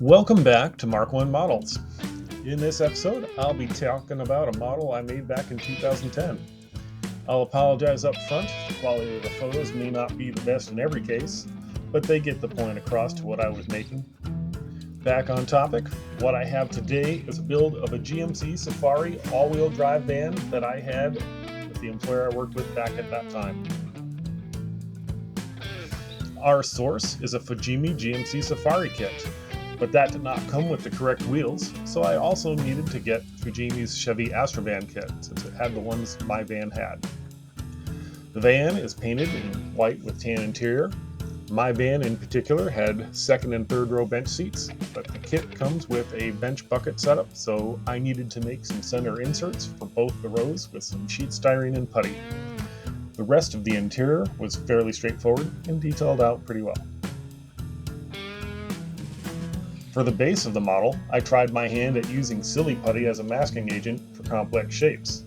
Welcome back to MarkOneModels. In this episode, I'll be talking about a model I made back in 2010. I'll apologize up front, the quality of the photos may not be the best in every case, but they get the point across to what I was making. Back on topic, what I have today is a build of a GMC Safari all-wheel drive van that I had with the employer I worked with back at that time. Our source is a Fujimi GMC Safari kit, but that did not come with the correct wheels, so I also needed to get Fujimi's Chevy Astro van kit, since it had the ones my van had. The van is painted in white with tan interior. My van in particular had second and third row bench seats, but the kit comes with a bench bucket setup, so I needed to make some center inserts for both the rows with some sheet styrene and putty. The rest of the interior was fairly straightforward and detailed out pretty well. For the base of the model, I tried my hand at using silly putty as a masking agent for complex shapes.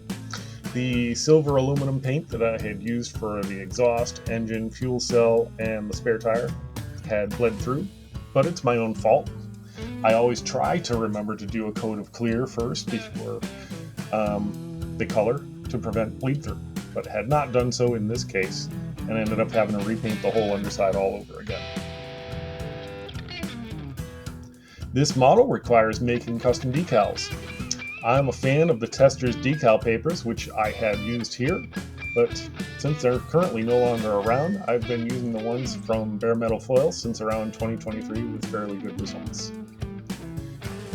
The silver aluminum paint that I had used for the exhaust, engine, fuel cell, and the spare tire had bled through, but it's my own fault. I always try to remember to do a coat of clear first before the color to prevent bleed through, but had not done so in this case and ended up having to repaint the whole underside all over again. This model requires making custom decals. I'm a fan of the Testors decal papers, which I have used here, but since they're currently no longer around, I've been using the ones from Bare Metal Foils since around 2023 with fairly good results.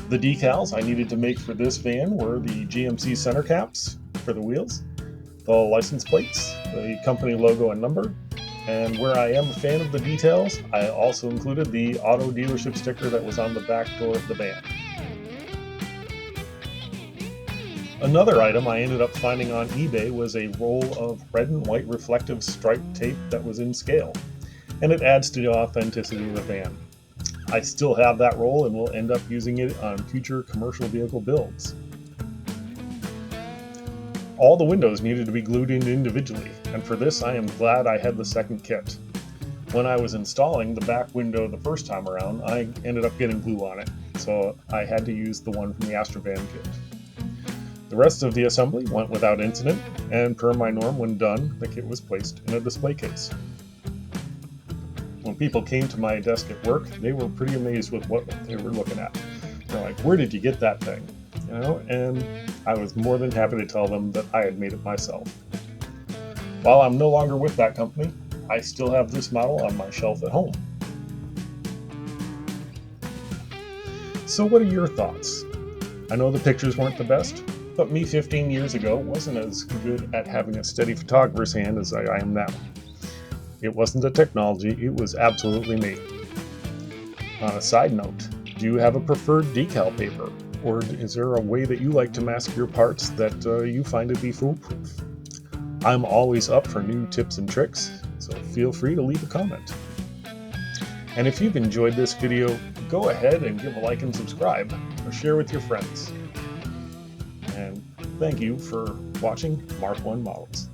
The decals I needed to make for this van were the GMC center caps for the wheels, the license plates, the company logo and number, and where I am a fan of the details, I also included the auto dealership sticker that was on the back door of the van. Another item I ended up finding on eBay was a roll of red and white reflective striped tape that was in scale, and it adds to the authenticity of the van. I still have that roll and will end up using it on future commercial vehicle builds. All the windows needed to be glued in individually, and for this I am glad I had the second kit. When I was installing the back window the first time around, I ended up getting glue on it, so I had to use the one from the Astro van kit. The rest of the assembly went without incident, and per my norm when done, the kit was placed in a display case. When people came to my desk at work, they were pretty amazed with what they were looking at. They're like, "Where did you get that thing?" And I was more than happy to tell them that I had made it myself. While I'm no longer with that company, I still have this model on my shelf at home. So what are your thoughts? I know the pictures weren't the best, but me 15 years ago wasn't as good at having a steady photographer's hand as I am now. It wasn't the technology, it was absolutely me. On a side note, do you have a preferred decal paper? Or is there a way that you like to mask your parts that you find to be foolproof? I'm always up for new tips and tricks, so feel free to leave a comment. And if you've enjoyed this video, go ahead and give a like and subscribe, or share with your friends. And thank you for watching MarkOneModels.